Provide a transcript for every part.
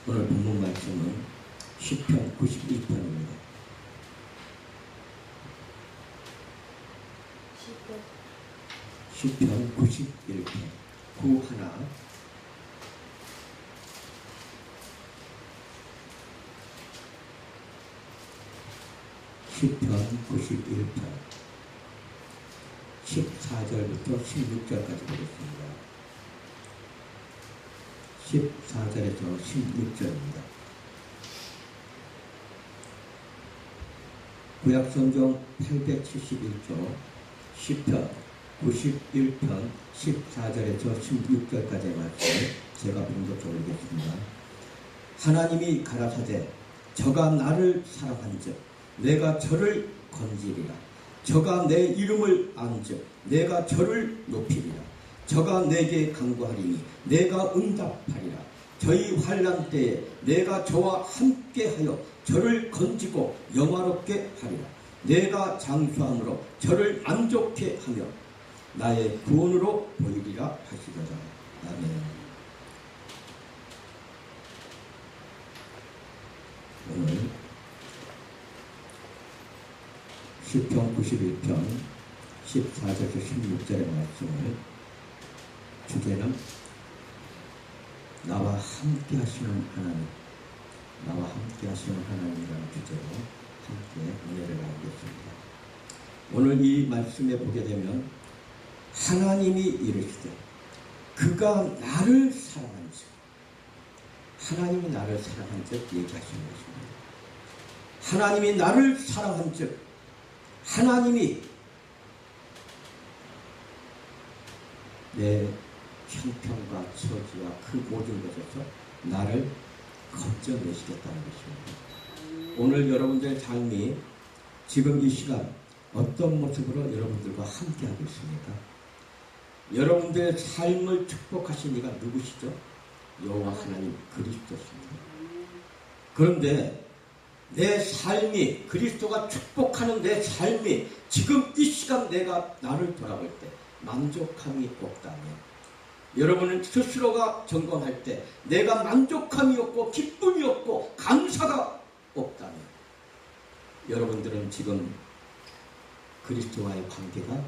오늘 본문 말씀은 시편 91편입니다. 시편 91편 구 하나 시편 91편 14절부터 16절까지 보겠습니다. 14절에서 16절입니다. 구약성경 871조 시편 91편 14절에서 16절까지의 말씀을 제가 봉독해 올리겠습니다. 하나님이 가라사대 저가 나를 사랑한즉 내가 저를 건지리라. 저가 내 이름을 안즉 내가 저를 높이리라. 저가 내게 간구하리니 내가 응답하리라. 저희 환난 때에 내가 저와 함께하여 저를 건지고 영화롭게 하리라. 내가 장수함으로 저를 만족해 하며 나의 구원으로 보이리라 하시더라. 아멘. 오늘 시편 91편 14절에서 16절의 말씀을 주제는 나와 함께 하시는 하나님, 나와 함께 하시는 하나님이라는 주제로 함께 은혜를 나누겠습니다. 오늘 이 말씀에 보게 되면 하나님이 이르시되 그가 나를 사랑한즉, 하나님이 나를 사랑한즉 얘기하시는 것입니다. 하나님이 나를 사랑한즉 하나님이 내 형편과 처지와 그 모든 것에서 나를 건져내시겠다는 것입니다. 오늘 여러분들의 삶이 지금 이 시간 어떤 모습으로 여러분들과 함께하고 있습니까? 여러분들의 삶을 축복하신 이가 누구시죠? 여호와 하나님 그리스도십니다. 그런데 내 삶이, 그리스도가 축복하는 내 삶이 지금 이 시간 내가 나를 돌아볼 때 만족함이 없다면, 여러분은 스스로가 점검할 때 내가 만족함이 없고 기쁨이 없고 감사가 없다면 여러분들은 지금 그리스도와의 관계가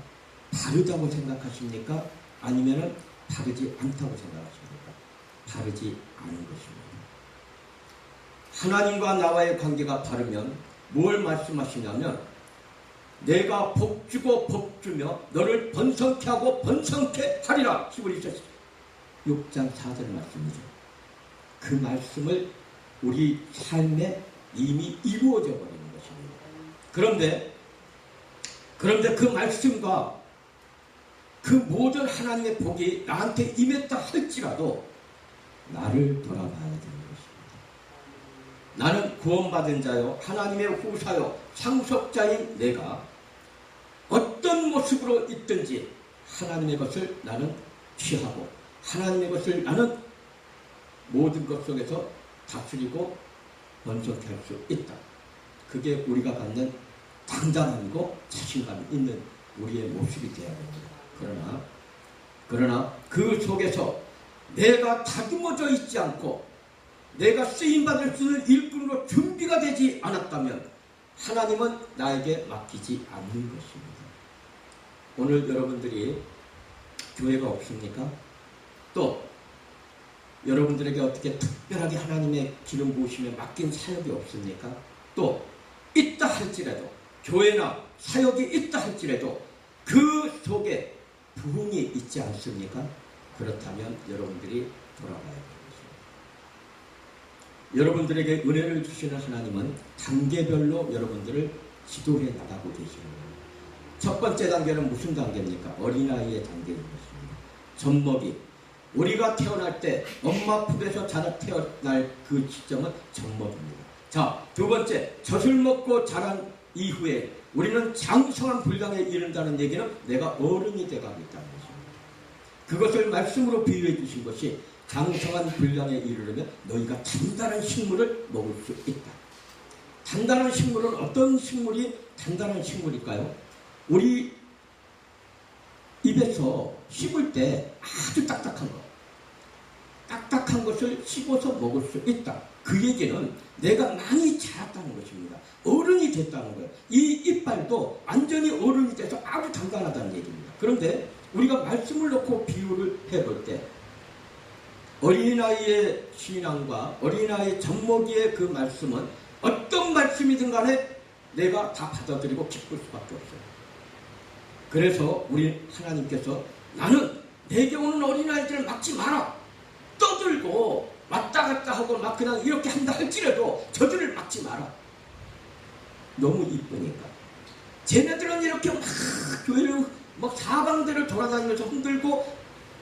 바르다고 생각하십니까? 아니면 바르지 않다고 생각하십니까? 바르지 않은 것입니다. 하나님과 나와의 관계가 바르면 뭘 말씀하시냐면 내가 복주고 복주며 너를 번성케 하고 번성케 하리라. 히브리서 6장 4절 말씀이죠. 그 말씀을 우리 삶에 이미 이루어져 버리는 것입니다. 그런데 그 말씀과 그 모든 하나님의 복이 나한테 임했다 할지라도 나를 돌아봐야 되는 것입니다. 나는 구원받은 자요 하나님의 후사요 상속자인 내가 어떤 모습으로 있든지 하나님의 것을 나는 취하고 하나님의 것을 나는 모든 것 속에서 다스리고 번성케 할 수 있다. 그게 우리가 갖는 당당함이고 자신감이 있는 우리의 모습이 되어야 됩니다. 그러나 그 속에서 내가 다듬어져 있지 않고 내가 쓰임받을 수 있는 일꾼으로 준비가 되지 않았다면 하나님은 나에게 맡기지 않는 것입니다. 오늘 여러분들이 교회가 없습니까? 또 여러분들에게 어떻게 특별하게 하나님의 기름 부으심에 맡긴 사역이 없습니까? 또 있다 할지라도 교회나 사역이 있다 할지라도 그 속에 부흥이 있지 않습니까? 그렇다면 여러분들이 돌아가야 됩니다. 여러분들에게 은혜를 주시는 하나님은 단계별로 여러분들을 지도해 나가고 계시는 거예요. 첫 번째 단계는 무슨 단계입니까? 어린아이의 단계인 것입니다. 젖먹이. 우리가 태어날 때 엄마 품에서 태어날 그 시점은 젖먹입니다. 자, 두 번째, 젖을 먹고 자란 이후에 우리는 장성한 분량에 이른다는 얘기는 내가 어른이 돼가고 있다는 것입니다. 그것을 말씀으로 비유해 주신 것이 장성한 분량에 이르려면 너희가 단단한 식물을 먹을 수 있다. 단단한 식물은 어떤 식물이 단단한 식물일까요? 우리 입에서 씹을 때 아주 딱딱한 거. 딱딱한 딱딱한 것을 씹어서 먹을 수 있다. 그 얘기는 내가 많이 자랐다는 것입니다. 어른이 됐다는 거예요. 이 이빨도 완전히 어른이 돼서 아주 단단하다는 얘기입니다. 그런데 우리가 말씀을 놓고 비유를 해볼 때 어린아이의 신앙과 어린아이의 젖먹이의 그 말씀은 어떤 말씀이든 간에 내가 다 받아들이고 기쁠 수밖에 없어요. 그래서 우리 하나님께서 나는 내게 오는 어린아이들을 막지 마라. 떠들고 왔다 갔다 하고 막 그냥 이렇게 한다 할지라도 저들을 막지 마라. 너무 이쁘니까. 쟤네들은 이렇게 막 교회를 막 사방대를 돌아다니면서 흔들고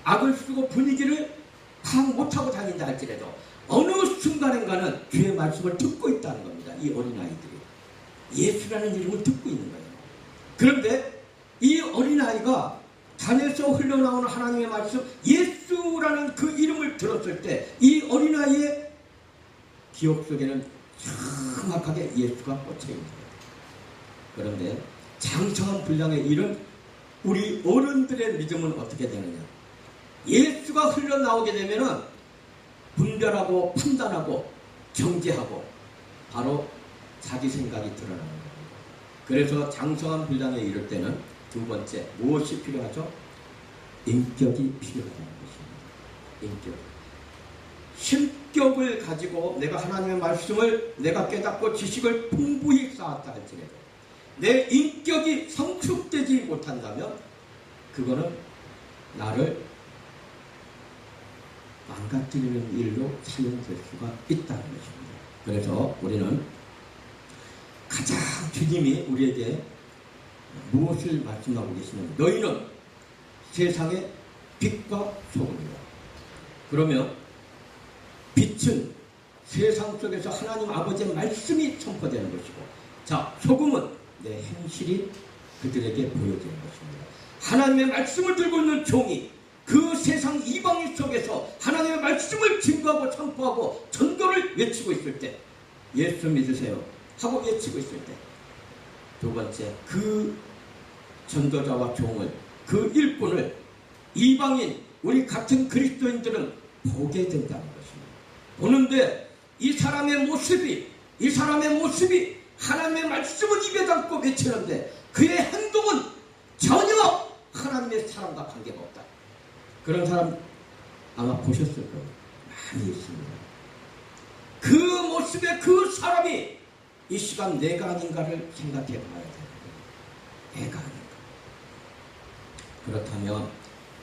악을 쓰고 분위기를 파악 못하고 다닌다 할지라도 어느 순간인가는 주의 말씀을 듣고 있다는 겁니다. 이 어린아이들이. 예수라는 이름을 듣고 있는 거예요. 그런데 이 어린아이가 단에서 흘러나오는 하나님의 말씀 예수라는 그 이름을 들었을 때 이 어린아이의 기억 속에는 정확하게 예수가 꽂혀 있는 거예요. 그런데 장성한 분량의 일은 우리 어른들의 믿음은 어떻게 되느냐. 예수가 흘러나오게 되면은 분별하고 판단하고 정죄하고 바로 자기 생각이 드러나는 겁니다. 그래서 장성한 분량에 이를 때는 두 번째 무엇이 필요하죠? 인격이 필요하다는 것입니다. 인격. 실격을 가지고 내가 하나님의 말씀을 내가 깨닫고 지식을 풍부히 쌓았다 할지라도 내 인격이 성숙되지 못한다면 그거는 나를 망가뜨리는 일로 사용될 수가 있다는 것입니다. 그래서 우리는 가장 주님이 우리에게 무엇을 말씀하고 계시냐면 너희는 세상의 빛과 소금이다. 그러면 빛은 세상 속에서 하나님 아버지의 말씀이 선포되는 것이고 자 소금은 내 행실이 그들에게 보여지는 것입니다. 하나님의 말씀을 들고 있는 종이 그 세상 이방인 속에서 하나님의 말씀을 증거하고 선포하고 전도를 외치고 있을 때 예수 믿으세요 하고 외치고 있을 때 두 번째 그 전도자와 종을 그 일꾼을 이방인 우리 같은 그리스도인들은 보게 된다는 것입니다. 보는데 이 사람의 모습이 하나님의 말씀을 입에 담고 외치는데 그의 행동은 전혀 하나님의 사람과 관계가 없다. 그런 사람 아마 보셨을 거예요. 많이 있습니다. 그 모습의 그 사람이 이 시간 내가 아닌가를 생각해 봐야 돼요. 내가 아닌가. 그렇다면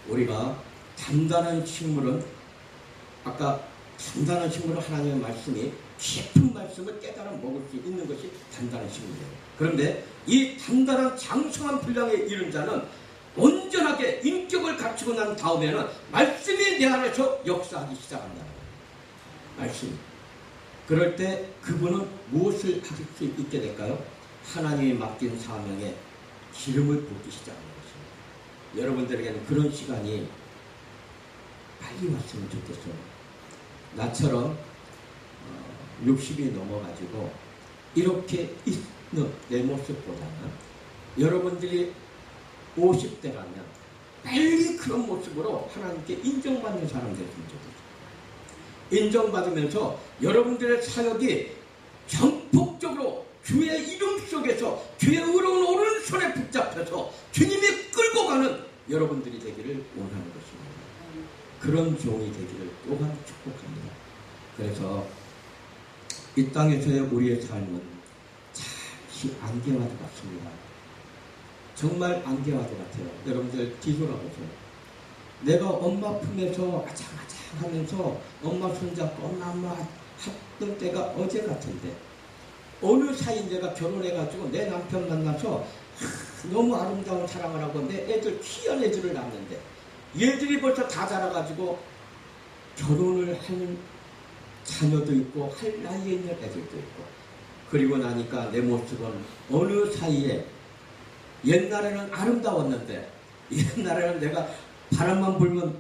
우리가 단단한 식물은 아까 단단한 식물은 하나님의 말씀이 깊은 말씀을 깨달아 먹을 수 있는 것이 단단한 식물이에요. 그런데 이 단단한 장성한 분량에 이른 자는 온전하게 인격을 갖추고 난 다음에는 말씀이 내 안에서 역사하기 시작한다는 거예요. 말씀이. 그럴 때 그분은 무엇을 하실 수 있게 될까요? 하나님이 맡긴 사명에 기름을 붓기 시작하는 것입니다. 여러분들에게는 그런 시간이 빨리 왔으면 좋겠어요. 나처럼 60이 넘어가지고 이렇게 있는 내 모습보다는 여러분들이 50대라면 빨리 그런 모습으로 하나님께 인정받는 사람 됐으면 좋겠어요. 인정받으면서 여러분들의 사역이 전폭적으로 주의 이름 속에서 주의 의로운 오른손에 붙잡혀서 주님이 끌고 가는 여러분들이 되기를 원하는 것입니다. 그런 종이 되기를 또한 축복합니다. 그래서 이 땅에서의 우리의 삶은 잠시 안개와도 같습니다. 정말 안개와도 같아요. 여러분들 뒤돌아보세요. 내가 엄마 품에서 아장아장 하면서 엄마 손잡고 엄마 했던 때가 어제 같은데 어느 사이 내가 결혼해가지고 내 남편 만나서 너무 아름다운 사랑을 하고 내 애들 귀한 애들을 낳았는데 얘들이 벌써 다 자라가지고 결혼을 하는 자녀도 있고 할 나이에 있는 애들도 있고 그리고 나니까 내 모습은 어느 사이에 옛날에는 아름다웠는데 옛날에는 내가 바람만 불면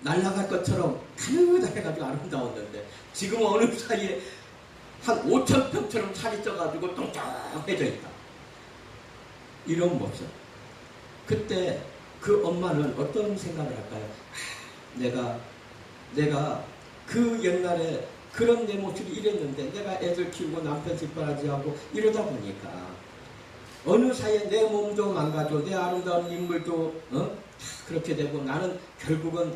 날아갈 것처럼 가느다해가지고 아름다웠는데 지금은 어느 사이에 한 5,000평처럼 살이 쪄가지고 뚱뚱해져 있다. 이런 모습. 그때 그 엄마는 어떤 생각을 할까요? 내가 그 옛날에 그런 내 모습이 이랬는데 내가 애들 키우고 남편 뒷바라지하고 이러다 보니까 어느 사이에 내 몸도 망가져 내 아름다운 인물도 다 그렇게 되고 나는 결국은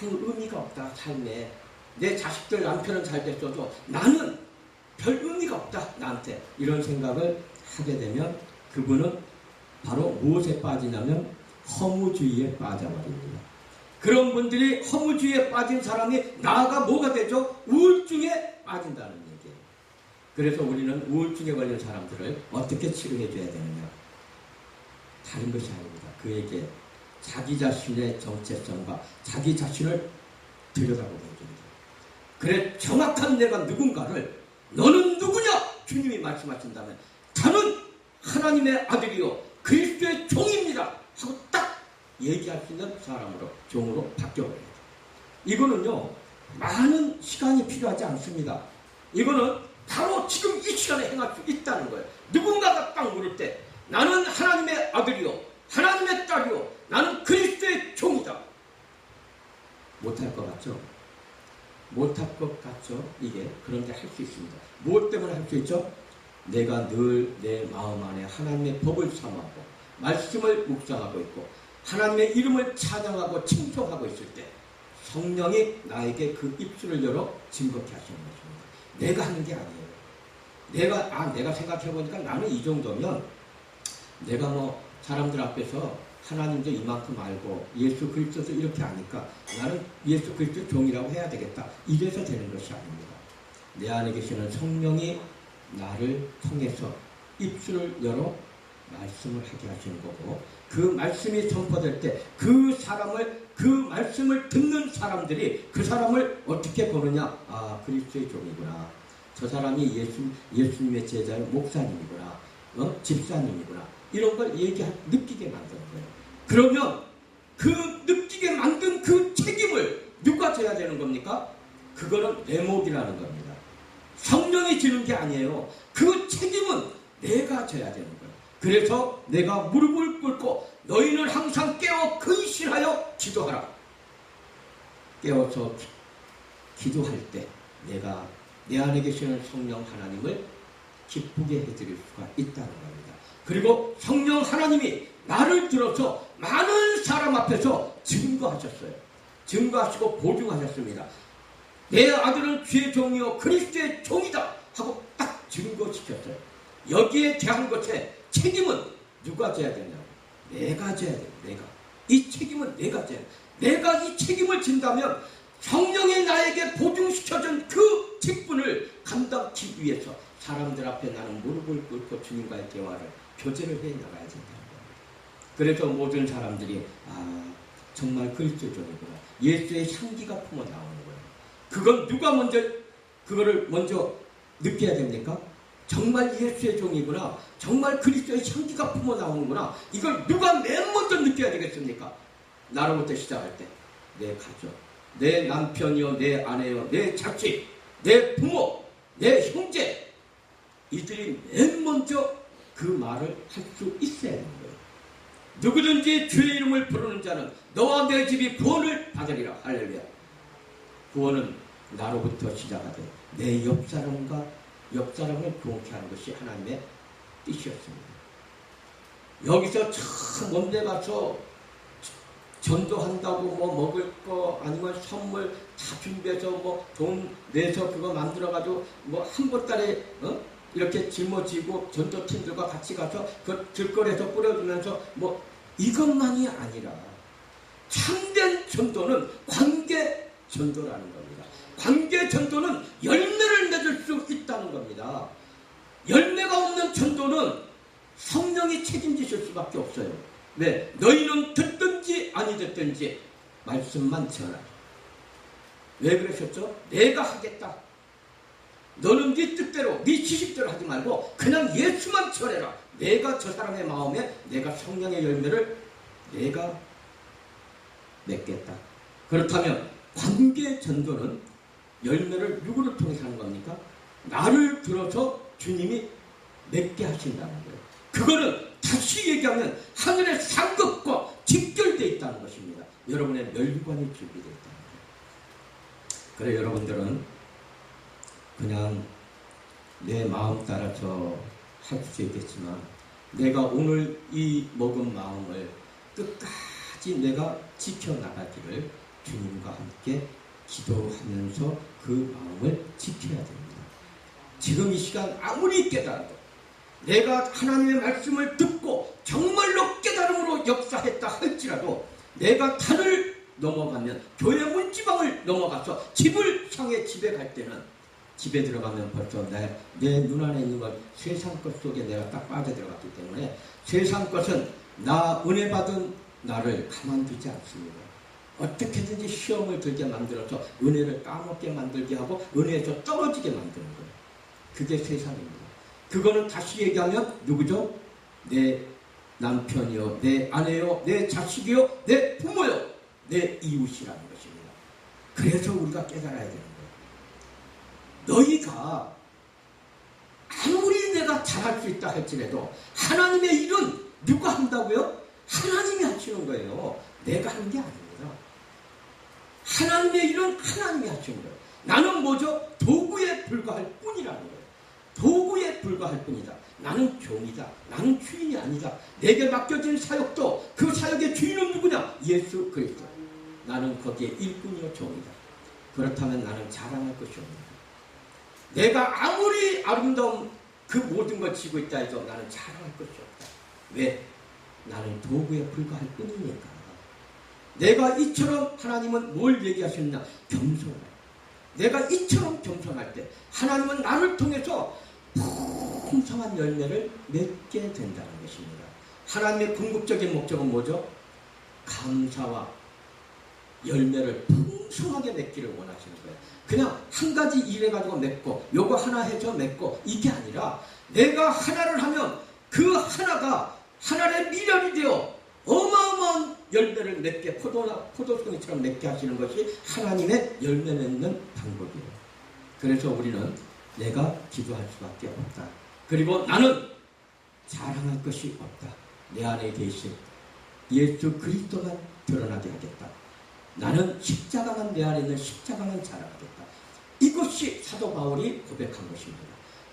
아무 의미가 없다 삶에. 내 자식들 남편은 잘 됐어도 나는 별 의미가 없다 나한테. 이런 생각을 하게 되면 그분은 바로 무엇에 빠지냐면 허무주의에 빠져버립니다. 그런 분들이 허무주의에 빠진 사람이 나아가 뭐가 되죠? 우울증에 빠진다는 얘기예요. 그래서 우리는 우울증에 걸린 사람들을 어떻게 치료해 줘야 되느냐? 다른 것이 아닙니다. 그에게 자기 자신의 정체성과 자기 자신을 들여다보게 해줍니다. 그래 정확한 내가 누군가를 너는 누구냐? 주님이 말씀하신다면 저는 하나님의 아들이요 그리스도의 종입니다 하고 딱 얘기할 수 있는 사람으로 종으로 바뀌어버려요. 이거는요 많은 시간이 필요하지 않습니다. 이거는 바로 지금 이 시간에 행할 수 있다는 거예요. 누군가가 딱 물을 때 나는 하나님의 아들이요 하나님의 딸이요 나는 그리스도의 종이다. 못할 것 같죠? 못할 것 같죠? 이게 그런데 할 수 있습니다. 무엇 때문에 할 수 있죠? 내가 늘 내 마음 안에 하나님의 법을 삼하고 말씀을 묵상하고 있고 하나님의 이름을 찬양하고 칭송하고 있을 때 성령이 나에게 그 입술을 열어 증거케 하시는 것입니다. 내가 하는 게 아니에요. 내가 생각해보니까 나는 이 정도면 내가 뭐 사람들 앞에서 하나님도 이만큼 알고 예수 그리스도도 이렇게 아니까 나는 예수 그리스도 종이라고 해야 되겠다. 이래서 되는 것이 아닙니다. 내 안에 계시는 성령이 나를 통해서 입술을 열어 말씀을 하게 하시는 거고 그 말씀이 선포될 때 그 말씀을 듣는 사람들이 그 사람을 어떻게 보느냐? 아, 그리스도의 종이구나. 저 사람이 예수님의 제자의 목사님이구나. 집사님이구나. 이런 걸 느끼게 만드는 거예요. 그러면 그 느끼게 만든 그 책임을 누가 져야 되는 겁니까? 그거는 내목이라는 겁니다. 성령이 지는 게 아니에요. 그 책임은 내가 져야 되는 거예요. 그래서 내가 무릎을 꿇고 너희는 항상 깨어 근신하여 기도하라. 깨어서 기도할 때 내가 내 안에 계시는 성령 하나님을 기쁘게 해드릴 수가 있다는 겁니다. 그리고 성령 하나님이 나를 들어서 많은 사람 앞에서 증거하셨어요. 증거하시고 보증하셨습니다. 내 아들은 주의 종이요 그리스도의 종이다 하고 딱 증거시켰어요. 여기에 대한 것에 책임은 누가 져야 되냐고. 내가 져야 돼요. 내가. 이 책임은 내가 져야 돼요. 내가 이 책임을 진다면 성령이 나에게 보증시켜준 그 직분을 감당하기 위해서 사람들 앞에 나는 무릎을 꿇고 주님과의 대화를 교제를 해 나가야 된다는 겁니다. 그래서 모든 사람들이 정말 그리스도의 종이구나. 예수의 향기가 품어 나오는 거예요. 그건 누가 그거를 먼저 느껴야 됩니까? 정말 예수의 종이구나. 정말 그리스도의 향기가 품어 나오는구나. 이걸 누가 맨 먼저 느껴야 되겠습니까? 나로부터 시작할 때 내 가족, 내 남편이요, 내 아내요, 내 자식, 내 부모, 내 형제 이들이 맨 먼저 그 말을 할 수 있어야 하는 거예요. 누구든지 주의 이름을 부르는 자는 너와 내 집이 구원을 받으리라. 할렐루야. 구원은 나로부터 시작하되 내 옆사람을 구원케 하는 것이 하나님의 뜻이었습니다. 여기서 참 먼데 가서 전도한다고 뭐 먹을 거 아니면 선물 다 준비해서 뭐 돈 내서 그거 만들어가지고 뭐 한 보따리 이렇게 짊어지고 전도팀들과 같이 가서 그 길거리에서 뿌려주면서 뭐 이것만이 아니라 참된 전도는 관계 전도라는 겁니다. 관계 전도는 열매를 맺을 수 있다는 겁니다. 열매가 없는 전도는 성령이 책임지실 수밖에 없어요. 왜? 너희는 듣든지 아니 듣든지 말씀만 전하라. 왜 그러셨죠? 내가 하겠다. 너는 네 뜻대로 네 지식대로 하지 말고 그냥 예수만 전해라. 내가 저 사람의 마음에 내가 성령의 열매를 내가 맺겠다. 그렇다면 관계 전도는 열매를 누구를 통해서 하는 겁니까? 나를 들어서 주님이 맺게 하신다는 거예요. 그거는 다시 얘기하면 하늘의 상급과 직결되어 있다는 것입니다. 여러분의 멸관이 준비되어 있다는 거예요. 그래 여러분들은 그냥 내 마음 따라서 할 수 있겠지만 내가 오늘 이 먹은 마음을 끝까지 내가 지켜나가기를 주님과 함께 기도하면서 그 마음을 지켜야 됩니다. 지금 이 시간 아무리 깨달아도 내가 하나님의 말씀을 듣고 정말로 깨달음으로 역사했다 할지라도 내가 단을 넘어가면 교회 문지방을 넘어가서 집을 향해 집에 갈 때는 집에 들어가면 벌써 내 눈 안에 있는 것 세상 것 속에 내가 딱 빠져들어갔기 때문에 세상 것은 나 은혜 받은 나를 가만두지 않습니다. 어떻게든지 시험을 들게 만들어서 은혜를 까먹게 만들게 하고 은혜에서 떨어지게 만드는 거예요. 그게 세상입니다. 그거는 다시 얘기하면 누구죠? 내 남편이요, 내 아내요, 내 자식이요, 내 부모요, 내 이웃이라는 것입니다. 그래서 우리가 깨달아야 되는 거예요. 너희가 아무리 내가 잘할 수 있다 할지라도 하나님의 일은 누가 한다고요? 하나님이 하시는 거예요. 내가 하는 게 아닙니다. 하나님의 일은 하나님이 하시는 거예요. 나는 뭐죠? 도구에 불과할 뿐이라는 거예요. 도구에 불과할 뿐이다. 나는 종이다. 나는 주인이 아니다. 내게 맡겨진 사역도 그 사역의 주인은 누구냐? 예수 그리스도. 나는 거기에 일꾼이요 종이다. 그렇다면 나는 자랑할 것이 없다. 내가 아무리 아름다운 그 모든 걸 지고 있다 해도 나는 자랑할 것이 없다. 왜? 나는 도구에 불과할 뿐이니까. 내가 이처럼 하나님은 뭘 얘기하셨냐? 겸손해. 내가 이처럼 겸손할 때 하나님은 나를 통해서 풍성한 열매를 맺게 된다는 것입니다. 하나님의 궁극적인 목적은 뭐죠? 감사와 열매를 풍성하게 맺기를 원하시는 거예요. 그냥 한 가지 일해가지고 맺고 요거 하나 해서 맺고 이게 아니라 내가 하나를 하면 그 하나가 하나의 미련이 되어 어마어마한 열매를 맺게 포도송이처럼 맺게 하시는 것이 하나님의 열매 맺는 방법이에요. 그래서 우리는 내가 기도할 수밖에 없다. 그리고 나는 자랑할 것이 없다. 내 안에 계신 예수 그리스도만 드러나게 하겠다. 나는 십자가만 내 안에 있는 십자가만 자랑하겠다. 이것이 사도 바울이 고백한 것입니다.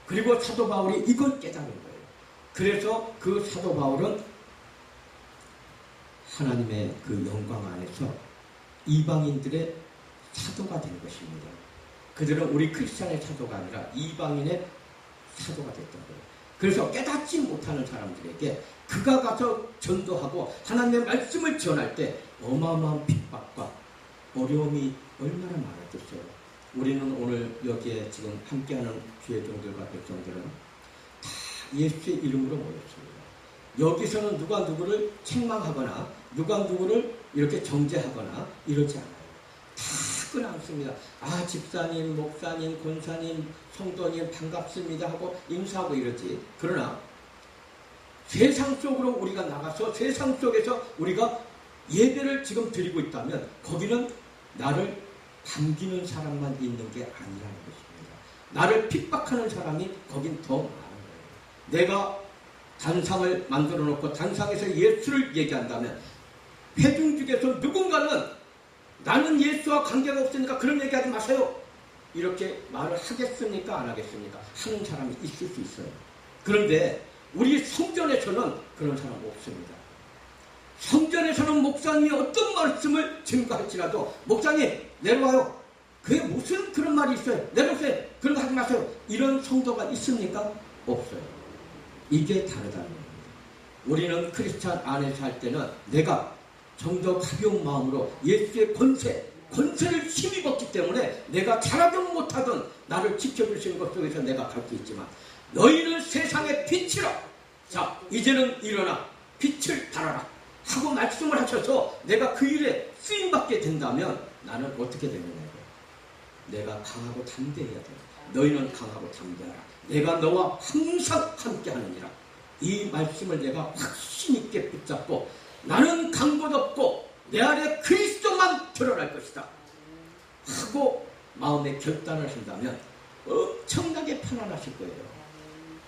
그리고 사도 바울이 이걸 깨달은 거예요. 그래서 그 사도 바울은 하나님의 그 영광 안에서 이방인들의 사도가 된 것입니다. 그들은 우리 크리스찬의 사도가 아니라 이방인의 사도가 됐던 거예요. 그래서 깨닫지 못하는 사람들에게 그가 가서 전도하고 하나님의 말씀을 전할 때 어마어마한 핍박과 어려움이 얼마나 많았겠어요. 우리는 오늘 여기에 지금 함께하는 교회 종들과 백성들은 다 예수의 이름으로 모였습니다. 여기서는 누가 누구를 책망하거나 누가 누구를 이렇게 정죄하거나 이러지 않아요. 다 끊어안습니다. 아, 집사님, 목사님, 권사님, 성도님 반갑습니다 하고 인사하고 이러지. 그러나 세상 속으로 우리가 나가서 세상 속에서 우리가 예배를 지금 드리고 있다면 거기는 나를 반기는 사람만 있는 게 아니라는 것입니다. 나를 핍박하는 사람이 거긴 더 많은 거예요. 내가 단상을 만들어 놓고 단상에서 예수를 얘기한다면 회중 중에서 누군가는 나는 예수와 관계가 없으니까 그런 얘기하지 마세요. 이렇게 말을 하겠습니까? 안 하겠습니까? 하는 사람이 있을 수 있어요. 그런데 우리 성전에서는 그런 사람 없습니다. 성전에서는 목사님이 어떤 말씀을 증거할지라도 목사님 내려와요. 그게 무슨 그런 말이 있어요. 내려오세요. 그런 거 하지 마세요. 이런 성도가 있습니까? 없어요. 이게 다르다는 겁니다. 우리는 크리스찬 안에서 할 때는 내가 좀 더 가벼운 마음으로 예수의 권세를 힘입었기 때문에 내가 잘하든 못하든 나를 지켜주시는 것 속에서 내가 갈 수 있지만 너희는 세상의 빛이라. 자, 이제는 일어나 빛을 발하라 하고 말씀을 하셔서 내가 그 일에 쓰임받게 된다면 나는 어떻게 되느냐고요. 내가 강하고 담대해야 돼. 너희는 강하고 담대하라. 내가 너와 항상 함께하느니라. 이 말씀을 내가 확신 있게 붙잡고 나는 강도 없고 내 안에 그리스도만 드러날 것이다 하고 마음에 결단을 한다면 엄청나게 편안하실 거예요.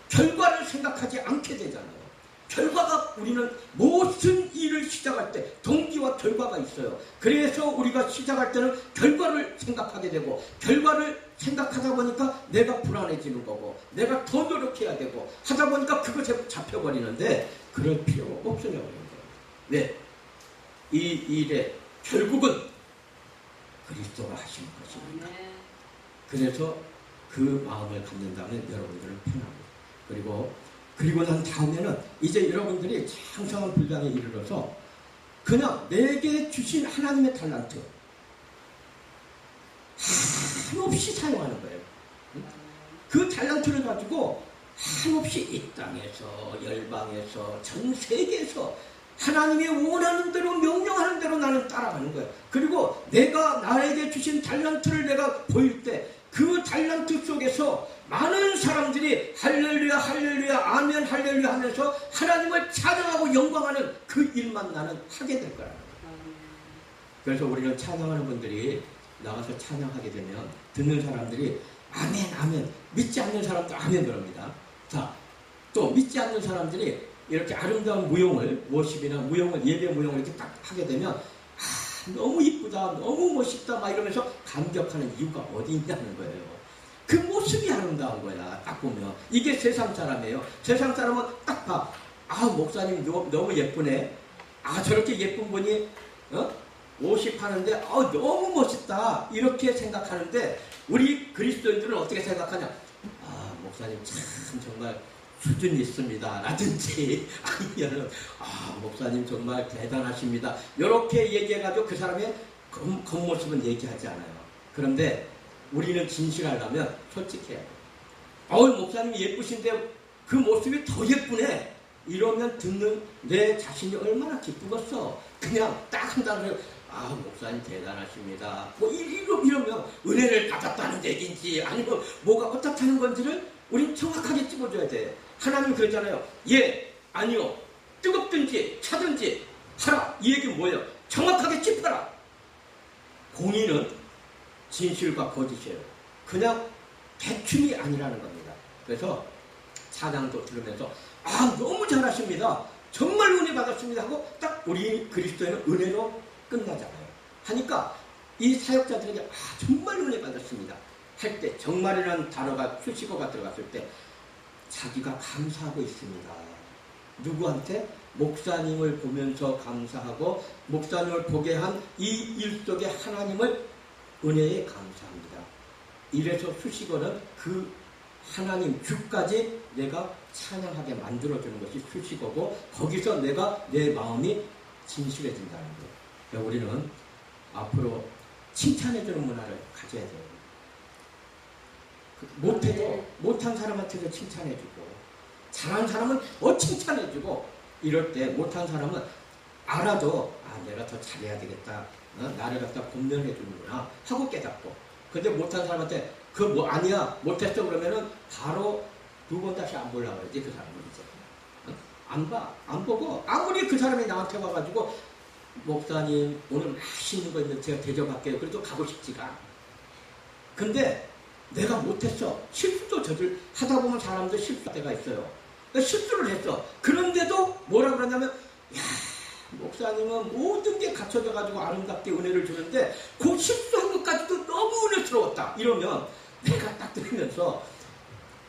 결과를 생각하지 않게 되잖아요. 결과가 우리는 무슨 일을 시작할 때 동기와 결과가 있어요. 그래서 우리가 시작할 때는 결과를 생각하게 되고 결과를 생각하다 보니까 내가 불안해지는 거고 내가 더 노력해야 되고 하다 보니까 그것에 잡혀버리는데 그럴 필요가 없어져 버리는 거예요. 왜? 이 일의 결국은 그리스도가 하시는 것이니까. 그래서 그 마음을 갖는다면 여러분들은 편하고 그리고 난 다음에는 이제 여러분들이 장성한 분량에 이르러서 그냥 내게 주신 하나님의 달란트 한없이 사용하는 거예요. 그 달란트를 가지고 한없이 이 땅에서 열방에서 전 세계에서 하나님이 원하는 대로 명령하는 대로 나는 따라가는 거예요. 그리고 내가 나에게 주신 달란트를 내가 보일 때 그 달란트 속에서 많은 사람들이 할렐루야 할렐루야 아멘 할렐루야 하면서 하나님을 찬양하고 영광하는 그 일만 나는 하게 될 거라는 거예요. 그래서 우리는 찬양하는 분들이 나가서 찬양하게 되면 듣는 사람들이 아멘 아멘 믿지 않는 사람도 아멘 그럽니다. 자, 또 믿지 않는 사람들이 이렇게 아름다운 무용을 워십이나 무용을 예배 무용을 이렇게 딱 하게 되면 너무 이쁘다 너무 멋있다 막 이러면서 감격하는 이유가 어디 있냐는 거예요. 그 모습이 아름다운 거야. 딱 보면 이게 세상 사람이에요. 세상 사람은 딱 봐. 아 목사님 너무 예쁘네. 아 저렇게 예쁜 분이 워십 하는데 너무 멋있다 이렇게 생각하는데 우리 그리스도인들은 어떻게 생각하냐. 아 목사님 참 정말 수준이 있습니다 라든지 아니면은 목사님 정말 대단하십니다 이렇게 얘기해가지고 그 사람의 겉모습은 얘기하지 않아요. 그런데 우리는 진실하려면 솔직해야 돼요. 목사님이 예쁘신데 그 모습이 더 예쁘네 이러면 듣는 내 자신이 얼마나 기쁘겠어. 그냥 딱 한다고 목사님 대단하십니다 뭐 이러면 은혜를 받았다는 얘기인지 아니면 뭐가 어떻다는 건지를 우린 정확하게 찍어줘야 돼. 하나님 그러잖아요. 예, 아니요, 뜨겁든지 차든지 하라. 이 얘기는 뭐예요? 정확하게 짚어라. 공의는 진실과 거짓이에요. 그냥 대충이 아니라는 겁니다. 그래서 찬양도 들으면서 너무 잘하십니다. 정말 은혜 받았습니다 하고 딱 우리 그리스도인은 은혜로 끝나잖아요. 하니까 이 사역자들에게 정말 은혜 받았습니다 할 때 정말이라는 단어가 수식어가 들어갔을 때 자기가 감사하고 있습니다. 누구한테? 목사님을 보면서 감사하고 목사님을 보게 한 이 일 속에 하나님을 은혜에 감사합니다. 이래서 수식어는 그 하나님 주까지 내가 찬양하게 만들어주는 것이 수식어고 거기서 내가 내 마음이 진실해진다는 거예요. 그러니까 우리는 앞으로 칭찬해주는 문화를 가져야 돼요. 못해도 못한 사람한테도 칭찬해주고 잘한 사람은 칭찬해주고 이럴 때 못한 사람은 알아도 내가 더 잘해야 되겠다 나를 갖다 권면해주는구나 하고 깨닫고 근데 못한 사람한테 아니야 못했어 그러면은 바로 두 번 다시 안 보려고 그러지. 그 사람은 이제 안 보고 아무리 그 사람이 나한테 와가지고 목사님 오늘 맛있는 거 있는데 제가 대접할게요 그래도 가고 싶지가 않아. 근데 내가 못했어. 실수도 하다 보면 사람도 실수할 때가 있어요. 그러니까 실수를 했어. 그런데도 뭐라 그러냐면 목사님은 모든 게 갖춰져가지고 아름답게 은혜를 주는데 그 실수한 것까지도 너무 은혜스러웠다. 이러면 내가 딱 들으면서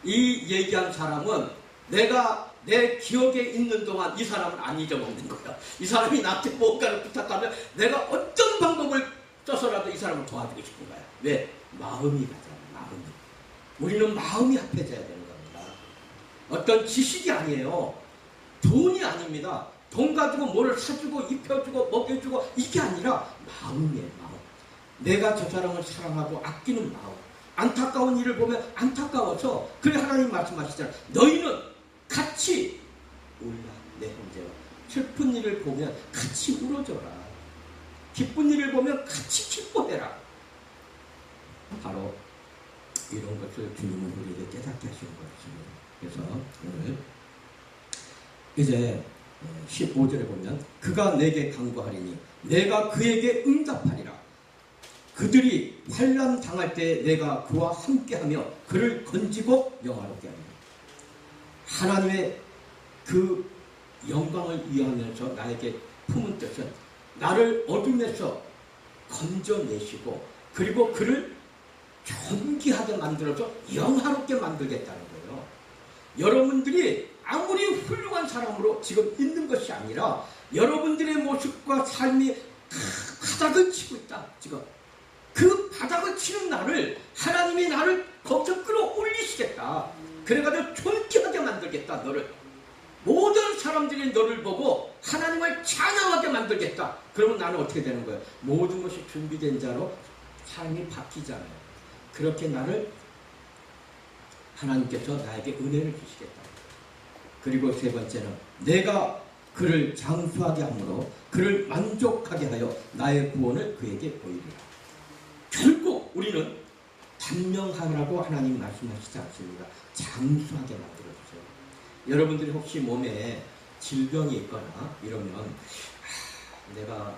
이 얘기한 사람은 내가 내 기억에 있는 동안 이 사람은 안 잊어먹는 거야. 이 사람이 나한테 뭔가를 부탁하면 내가 어떤 방법을 써서라도 이 사람을 도와주고 싶은 거야. 왜? 마음이 가잖아. 우리는 마음이 합해져야 되는 겁니다. 어떤 지식이 아니에요. 돈이 아닙니다. 돈 가지고 뭐를 사주고 입혀주고 먹여주고 이게 아니라 마음이에요. 마음. 내가 저 사람을 사랑하고 아끼는 마음. 안타까운 일을 보면 안타까워서 그래 하나님 말씀하시잖아요. 너희는 같이 울라 내 형제와. 슬픈 일을 보면 같이 울어줘라. 기쁜 일을 보면 같이 기뻐해라. 바로 이런 것을 주님은 우리에게 깨닫게 하시는 것입니다. 그래서 오늘 이제 15절에 보면 그가 내게 간구하리니 내가 그에게 응답하리라. 그들이 환난 당할 때 내가 그와 함께하며 그를 건지고 영화롭게 하리라. 하나님의 그 영광을 위하면서 나에게 품은 뜻은 나를 어둠에서 건져내시고 그리고 그를 존귀하게 만들어서 영화롭게 만들겠다는 거예요. 여러분들이 아무리 훌륭한 사람으로 지금 있는 것이 아니라 여러분들의 모습과 삶이 바닥을 치고 있다. 지금 그 바닥을 치는 나를 하나님이 나를 거기서 끌어올리시겠다. 그래가지고 존귀하게 만들겠다. 너를 모든 사람들이 너를 보고 하나님을 찬양하게 만들겠다. 그러면 나는 어떻게 되는 거예요? 모든 것이 준비된 자로 삶이 바뀌잖아요. 그렇게 나를 하나님께서 나에게 은혜를 주시겠다. 그리고 세 번째는 내가 그를 장수하게 함으로 그를 만족하게 하여 나의 구원을 그에게 보이리라. 결국 우리는 단명하라고 하나님 말씀하시지 않습니다. 장수하게 만들어주세요. 여러분들이 혹시 몸에 질병이 있거나 이러면 내가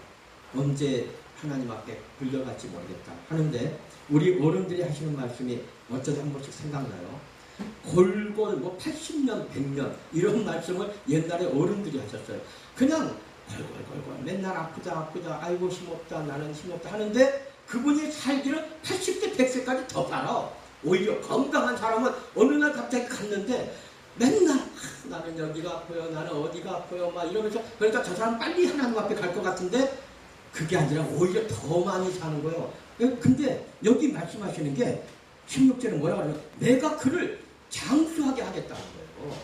언제 하나님 앞에 불려갈지 모르겠다 하는데 우리 어른들이 하시는 말씀이 어쩌다 한 번씩 생각나요. 골골 80년 100년 이런 말씀을 옛날에 어른들이 하셨어요. 그냥 골골골골 맨날 아프다 아이고 힘없다 나는 힘없다 하는데 그분이 살기를 80대 100세까지 더 살아. 오히려 건강한 사람은 어느 날 갑자기 갔는데 맨날 나는 여기가 아파요 나는 어디가 아파요 막 이러면서 그러니까 저 사람 빨리 하나님 앞에 갈 것 같은데 그게 아니라 오히려 더 많이 사는 거예요. 근데 여기 말씀하시는 게 16절은 뭐라 그러냐면 내가 그를 장수하게 하겠다는 거예요.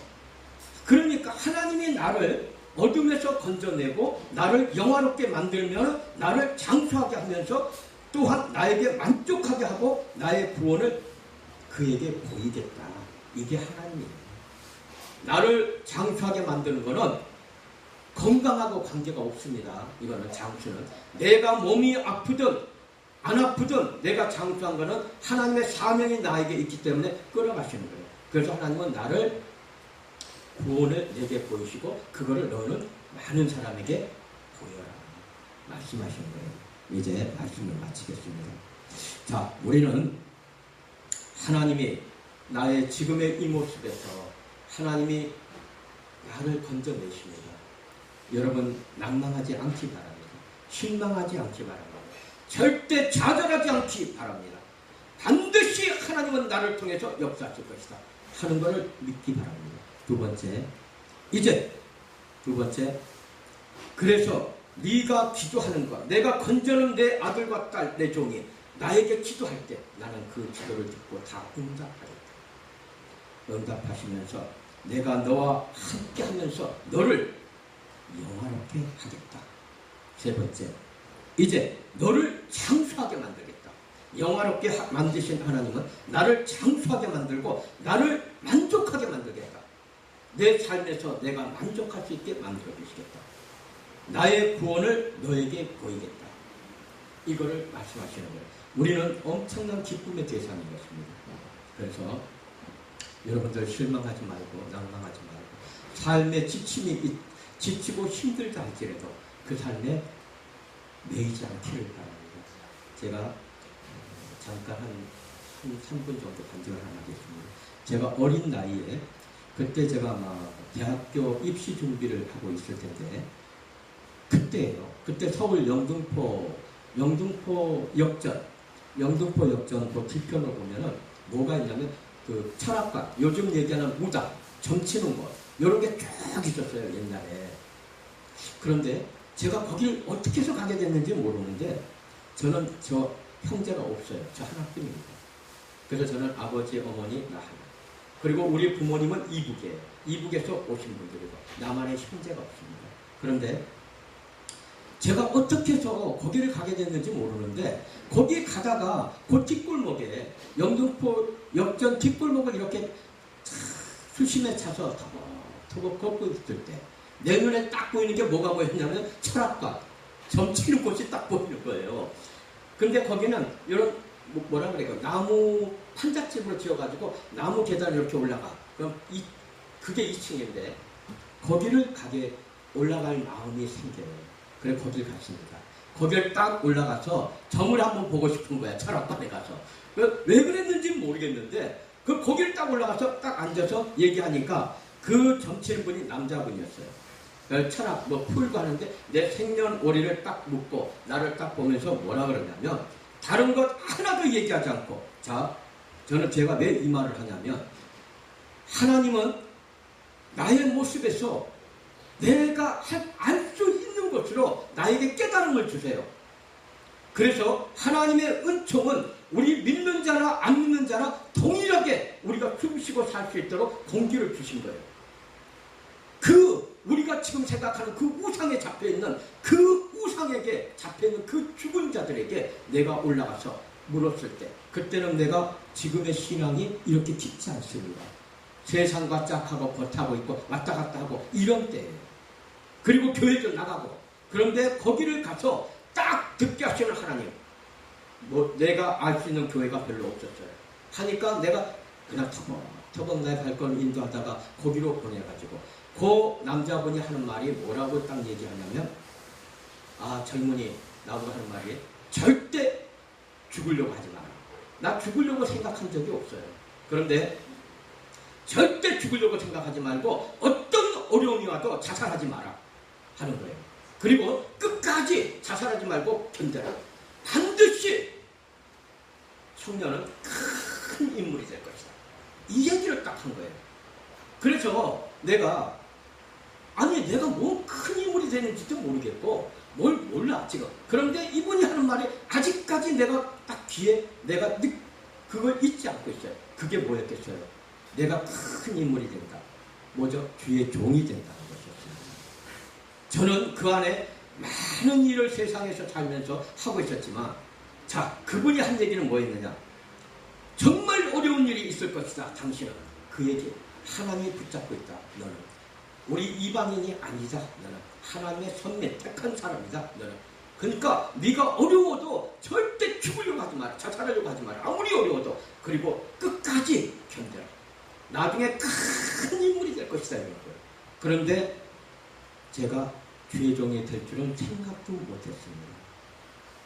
그러니까 하나님이 나를 어둠에서 건져내고 나를 영화롭게 만들면 나를 장수하게 하면서 또한 나에게 만족하게 하고 나의 구원을 그에게 보이겠다. 이게 하나님이에요. 나를 장수하게 만드는 것은 건강하고 관계가 없습니다. 이거는 장수는 내가 몸이 아프든 안 아프든 내가 장수한 것은 하나님의 사명이 나에게 있기 때문에 끌어가시는 거예요. 그래서 하나님은 나를 구원을 내게 보이시고 그거를 너는 많은 사람에게 보여라 말씀하시는 거예요. 이제 말씀을 마치겠습니다. 자, 우리는 하나님이 나의 지금의 이 모습에서 하나님이 나를 건져내십니다. 여러분 낭망하지 않기 바랍니다. 실망하지 않기 바랍니다. 절대 좌절하지 않기 바랍니다. 반드시 하나님은 나를 통해서 역사하실 것이다 하는 것을 믿기 바랍니다. 두 번째 그래서 네가 기도하는 것 내가 건져는 내 아들과 딸 내 종이 나에게 기도할 때 나는 그 기도를 듣고 다 응답하시면서 내가 너와 함께 하면서 너를 영화롭게 하겠다. 세 번째 이제 너를 장수하게 만들겠다. 영화롭게 만드신 하나님은 나를 장수하게 만들고 나를 만족하게 만들겠다. 내 삶에서 내가 만족할 수 있게 만들어 주시겠다. 나의 구원을 너에게 보이겠다. 이거를 말씀하시는 거예요. 우리는 엄청난 기쁨의 대상인 것입니다. 그래서 여러분들 실망하지 말고 낭망하지 말고 삶의 지치고 힘들다 할지라도 그 삶에 매이지 않기를 바랍니다. 제가 잠깐 한 3분 정도 간증을 하나 하겠습니다. 제가 어린 나이에 그때 제가 막 대학교 입시 준비를 하고 있을 텐데 그때예요. 그때 서울 영등포 역전 그 뒤편으로 보면은 뭐가 있냐면 그 철학관 요즘 얘기하는 무당 점치는 거 이런 게 쭉 있었어요 옛날에. 그런데 제가 거길 어떻게 해서 가게 됐는지 모르는데 저는 저 형제가 없어요. 저 하나뿐입니다. 그래서 저는 아버지, 어머니, 나 하나. 그리고 우리 부모님은 이북에서 오신 분들이고 나만의 형제가 없습니다. 그런데 제가 어떻게 해서 거기를 가게 됐는지 모르는데 거기 가다가 그 뒷골목에 영등포 역전 뒷골목을 이렇게 수심에 차서 터벅터벅 걷고 있을 때 내 눈에 딱 보이는 게 뭐가 보였냐면 철학관 점치는 곳이 딱 보이는 거예요. 근데 거기는 이런 뭐라 그래요? 나무 판잣집으로 지어가지고 나무 계단 이렇게 올라가. 그럼 그게 2층인데 거기를 올라갈 마음이 생겨요. 그래 거길 갔습니다. 거기를 딱 올라가서 점을 한번 보고 싶은 거야. 철학관에 가서. 왜 그랬는지 모르겠는데 거기를 딱 올라가서 딱 앉아서 얘기하니까 그 점치는 분이 남자분이었어요. 철학 뭐 풀고 하는데 내 생년월일을 딱 묻고 나를 딱 보면서 뭐라 그러냐면 다른 것 하나도 얘기하지 않고 자 저는 제가 왜 이 말을 하냐면 하나님은 나의 모습에서 내가 알 수 있는 것으로 나에게 깨달음을 주세요. 그래서 하나님의 은총은 우리 믿는 자나 안 믿는 자나 동일하게 우리가 숨쉬고 살 수 있도록 공기를 주신 거예요. 우리가 지금 생각하는 그 우상에 잡혀있는 그 우상에게 잡혀있는 그 죽은 자들에게 내가 올라가서 물었을 때 그때는 내가 지금의 신앙이 이렇게 깊지 않습니다. 세상과 짝하고 버타고 있고 왔다 갔다 하고 이런 때예요. 그리고 교회도 나가고 그런데 거기를 가서 딱 듣게 하시는 하나님 뭐 내가 알 수 있는 교회가 별로 없었어요. 하니까 내가 그냥 터벅 나의 발걸음 인도하다가 거기로 보내가지고 그 남자분이 하는 말이 뭐라고 딱 얘기하냐면 젊은이 나보고 하는 말이 절대 죽으려고 하지 마라. 나 죽으려고 생각한 적이 없어요. 그런데 절대 죽으려고 생각하지 말고 어떤 어려움이 와도 자살하지 마라 하는 거예요. 그리고 끝까지 자살하지 말고 견뎌라. 반드시 청년은 큰 인물이 될 것이다. 이 얘기를 딱 한 거예요. 그래서 내가 뭔 큰 인물이 되는지도 모르겠고 뭘 몰라 지금. 그런데 이분이 하는 말이 아직까지 내가 딱 귀에 내가 그걸 잊지 않고 있어요. 그게 뭐였겠어요? 내가 큰 인물이 된다. 뭐죠? 주의 종이 된다는 것이었습니다. 저는 그 안에 많은 일을 세상에서 살면서 하고 있었지만 자 그분이 한 얘기는 뭐였느냐? 정말 어려운 일이 있을 것이다. 당신은 그 얘기 하나님이 붙잡고 있다. 너는 우리 이방인이 아니다. 너는 하나님의 선민 택한 사람이다. 너는 그러니까 네가 어려워도 절대 죽으려고 하지 마라. 자살하려고 하지 마라. 아무리 어려워도 그리고 끝까지 견뎌라. 나중에 큰 인물이 될 것이다. 이런 거예요. 그런데 제가 주의 종이 될 줄은 생각도 못했습니다.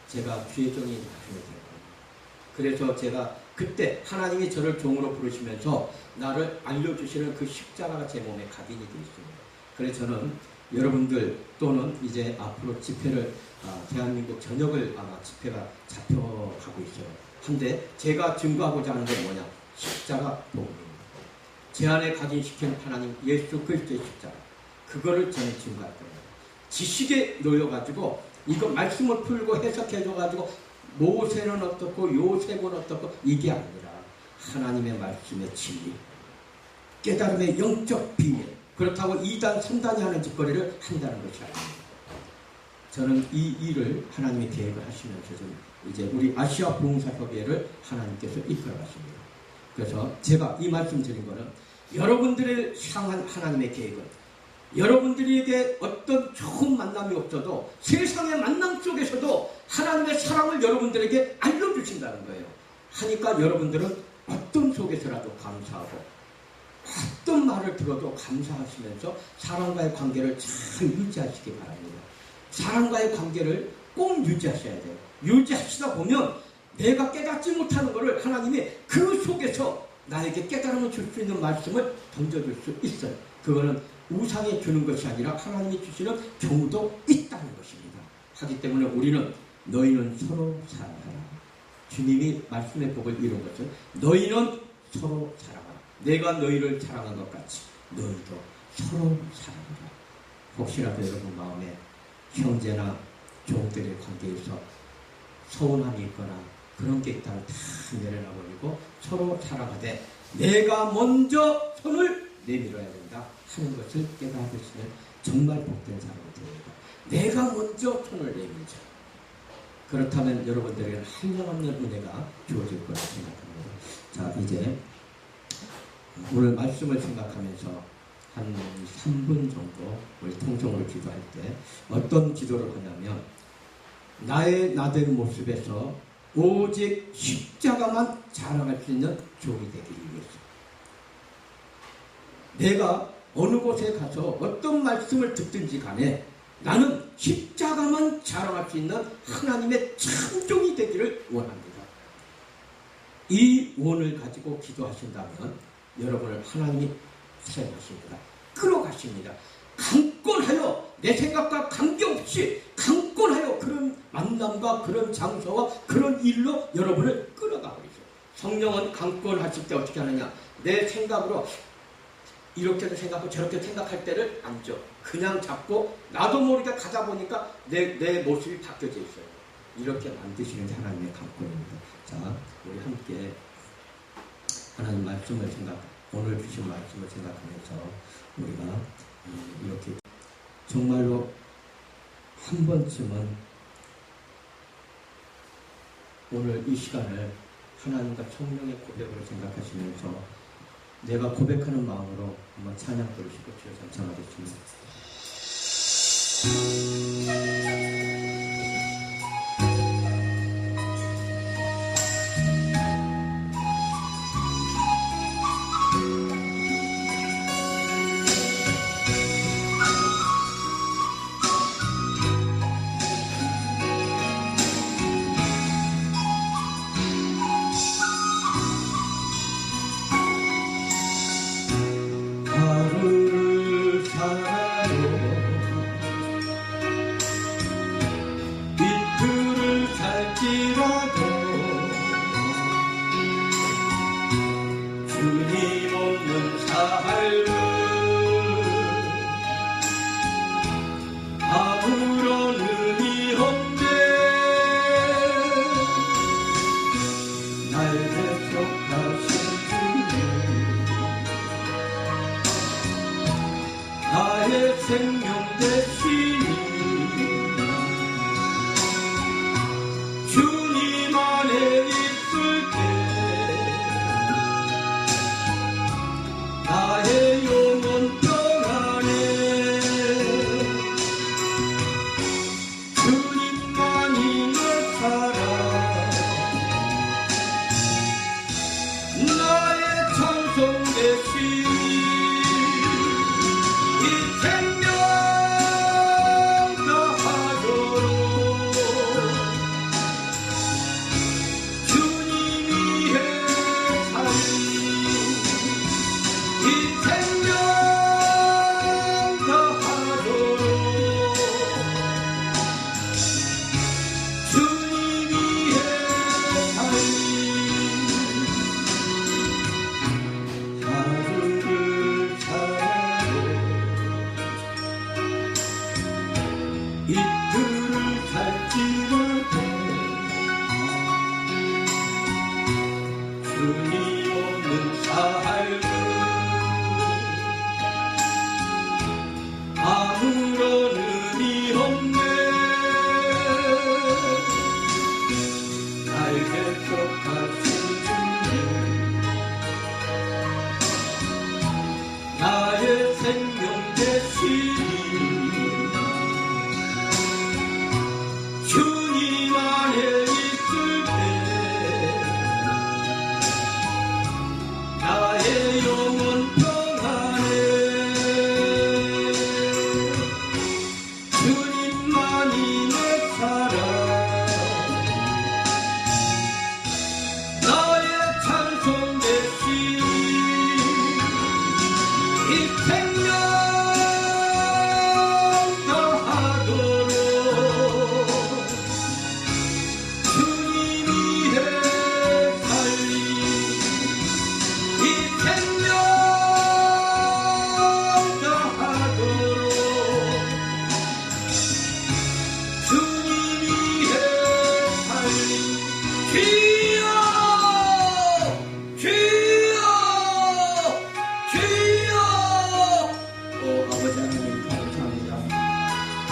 제가 주의 종이 나중에 될 거예요. 그래서 제가 그때 하나님이 저를 종으로 부르시면서 나를 알려주시는 그 십자가가 제 몸에 각인이 되어 있습니다. 그래서 저는 여러분들 또는 이제 앞으로 집회를 대한민국 전역을 아마 집회가 잡혀가고 있어요. 한데 제가 증거하고자 하는 건 뭐냐? 십자가 복음입니다. 제 안에 각인시킨 하나님 예수 그리스도의 십자가 그거를 저는 증거할 거예요. 지식에 놓여가지고 이거 말씀을 풀고 해석해줘가지고 모세는 어떻고 요셉은 어떻고 이게 아니라 하나님의 말씀의 진리 깨달음의 영적 비밀 그렇다고 2단 3단이 하는 짓거리를 한다는 것이 아닙니다. 저는 이 일을 하나님의 계획을 하시면서 좀 이제 우리 아시아 부흥사협의회를 하나님께서 이끌어가십니다. 그래서 제가 이 말씀 드린 거는 여러분들을 향한 하나님의 계획은 여러분들에게 어떤 좋은 만남이 없어도 세상의 만남 속에서도 하나님의 사랑을 여러분들에게 알려주신다는 거예요. 하니까 여러분들은 어떤 속에서라도 감사하고 어떤 말을 들어도 감사하시면서 사람과의 관계를 잘 유지하시기 바랍니다. 사람과의 관계를 꼭 유지하셔야 돼요. 유지하시다 보면 내가 깨닫지 못하는 것을 하나님이 그 속에서 나에게 깨달음을 줄 수 있는 말씀을 던져줄 수 있어요. 그거는 우상이 주는 것이 아니라 하나님이 주시는 경우도 있다는 것입니다. 하기 때문에 우리는 너희는 서로 사랑하라. 주님이 말씀의 복을 이룬 것은 너희는 서로 사랑하라. 내가 너희를 사랑한 것 같이 너희도 서로 사랑하라. 혹시라도 여러분 마음에 형제나 종들의 관계에서 서운함이 있거나 그런 게 있다면 다 내려놔버리고 서로 사랑하되 내가 먼저 손을 내밀어야 된다 하는 것을 깨달으시면 정말 복된 사람이 됩니다. 내가 먼저 손을 내밀자. 그렇다면 여러분들에게는 한량없는 은혜가 주어질 거라고 생각합니다. 자 이제 오늘 말씀을 생각하면서 한 3분 정도 우리 통성으로 기도할 때 어떤 기도를 하냐면 나의 나된 모습에서 오직 십자가만 자랑할 수 있는 종이 되기 위해서 내가 어느 곳에 가서 어떤 말씀을 듣든지 간에 나는 십자가만 자랑할 수 있는 하나님의 참종이 되기를 원합니다. 이 원을 가지고 기도하신다면 여러분을 하나님이 사용하십니다. 끌어가십니다. 강권하여 내 생각과 관계없이 강권하여 그런 만남과 그런 장소와 그런 일로 여러분을 끌어가고 있어요. 성령은 강권하실 때 어떻게 하느냐? 내 생각으로 이렇게도 생각하고 저렇게 생각할 때를 안 줘. 그냥 잡고 나도 모르게 가다 보니까 내 모습이 바뀌어져 있어요. 이렇게 만드시는 게 하나님의 강권입니다. 자, 우리 함께 하나님 말씀을 오늘 주신 말씀을 생각하면서 우리가 이렇게 정말로 한 번쯤은 오늘 이 시간을 하나님과 성령의 고백으로 생각하시면서 내가 고백하는 마음으로 한번 찬양 부르시고 주여 찬양하겠습니다.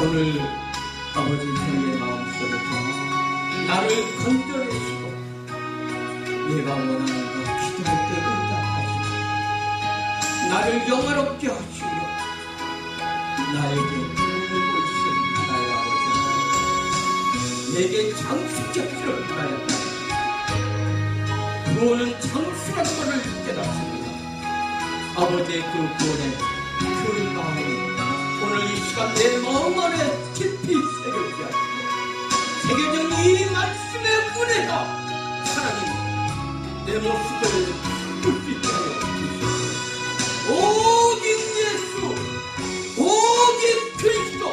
오늘 아버지 저희의 마음속에서 나를 건져내시고 내가 원하는 것 기도할 때 응답하시고 나를 영화롭게 하시며 나에게 울고 있는 나의 아버지 내게 장수격지를 하였다. 구원은 장수라는 것을 깨닫습니다. 아버지의 그 구원의 그 마음이 오늘 이 시간 내 마음 안에 깊이 새겨지게 하시고 새겨진 이 말씀의 은혜가 하나님 내 모습을 볼 수 있게 하여 주시옵소서. 오직 예수 오직 그리스도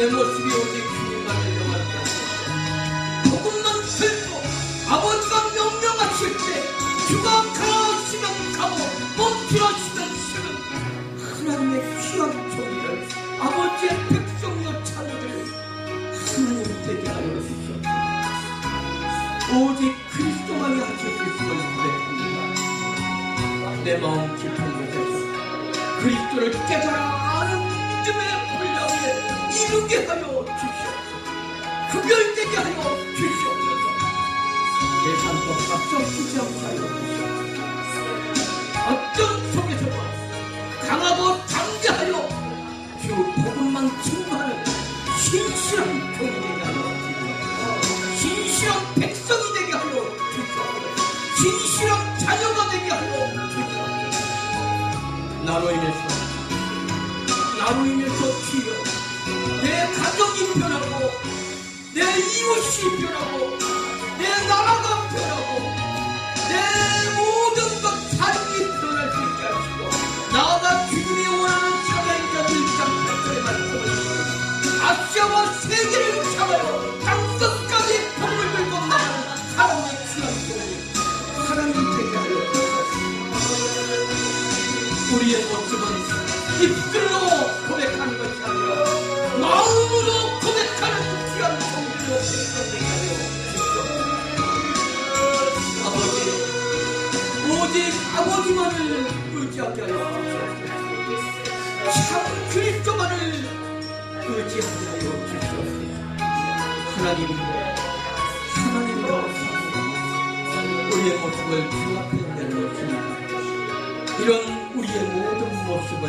내 모습이 오직 주님만을 영화롭게 하소서. 조금만 들고 아버지가 명령하실 때 주가 가라하시면 가고 멈추라시면 쓰는 하나님의 귀한 종이를 아버지의 백성이여 자녀들 하나님 되게 하여 주시옵소서. 오직 그리스도만이 하실 수 있음을 고백합니다. 내 마음 깊은 곳에서 그리스도를 깨달아 아는 믿음의 분량에 이루게 하여 주시옵소서. 구별되게 하여 주시옵소서. 내 삶과 썩히지 않게 하여 주시옵소서. 어떤 속에서도 강하고 담대하여 주 복음만 증거하는 신실한 종이 되게 하여 주시옵소서. 신실한 백성이 되게 하여 주시옵소서. 신실한 자녀가 되게 하여 주시옵소서. 나로 인해서 주여 내 가정이 변하고 내 이웃이 변하고 내 나라가 변하고 내 모든 것 삶이 변할 수 있게 하시고 나아가 주님이 원하는 사명자들 1장 8절의 말씀을 아시아와 세계를 잡아요 땅끝까지 복을 들고 나가는 하나님의 귀한 종이 하나님 되게 하여 우리의 모습은 입술로 고백하는 것이 아니라 마음으로 고백하는 귀한 종들로 되게 하여 주시옵소서. 아버지 오직 아버지만을 의지하게 하여 주시옵소서. 참 그리스도만을 의지하게 하여 주시옵소서. 하나님으로 우리의 모습을 주 앞에 내놓습니다. 이런 우리의 모든 모습을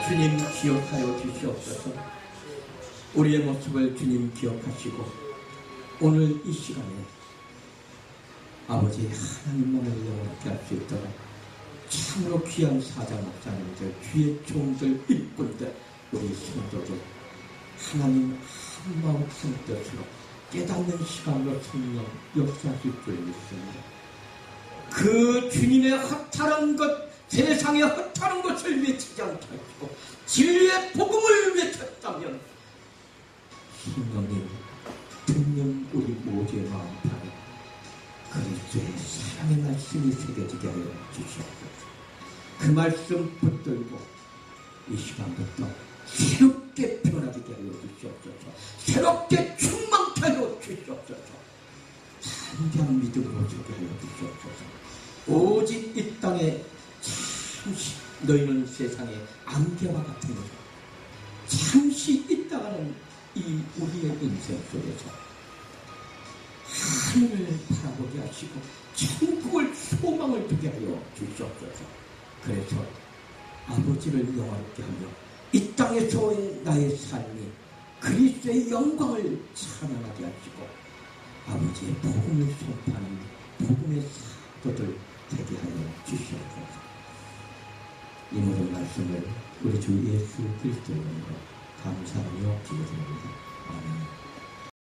주님 기억하여 주시옵소서. 우리의 모습을 주님 기억하시고 오늘 이 시간에 아버지 하나님만을 영원케 할 수 있도록 참으로 귀한 사자 목사님들, 주의 종들, 일꾼들, 우리 성도들 하나님 한마음 한뜻으로 깨닫는 시간으로 성령 역사하실 줄 믿습니다. 그 주님의 허탈한 것, 세상에 허탈한 것을 외치지 않게 하시고 진리의 복음을 외쳤다면 성령님 듣는 우리 모두의 마음판에 그리스도의 사랑의 말씀이 새겨지게 하여 주시옵소서. 그 말씀 붙들고 이 시간부터 새롭게 변화되게 하여 주시옵소서. 새롭게 충만케 하여 주시옵소서. 담대한 믿음으로 되게 하여 주시옵소서. 오직 이 땅에 잠시 너희는 세상의 안개와 같은 것 잠시 있다가는 이 우리의 인생 속에서 하늘을 바라보게 하시고 천국을 소망을 두게 하여 주시옵소서. 그래서 아버지를 영화롭게 하며 이 땅에서의 나의 삶이 그리스도의 영광을 찬양하게 하시고 아버지의 복음을 선포하는 복음의 사도들 되게 하여 주시옵소서. 이 모든 말씀을 우리 주 예수 그리스도의 이름으로 감사하며 기도드립니다. 아멘.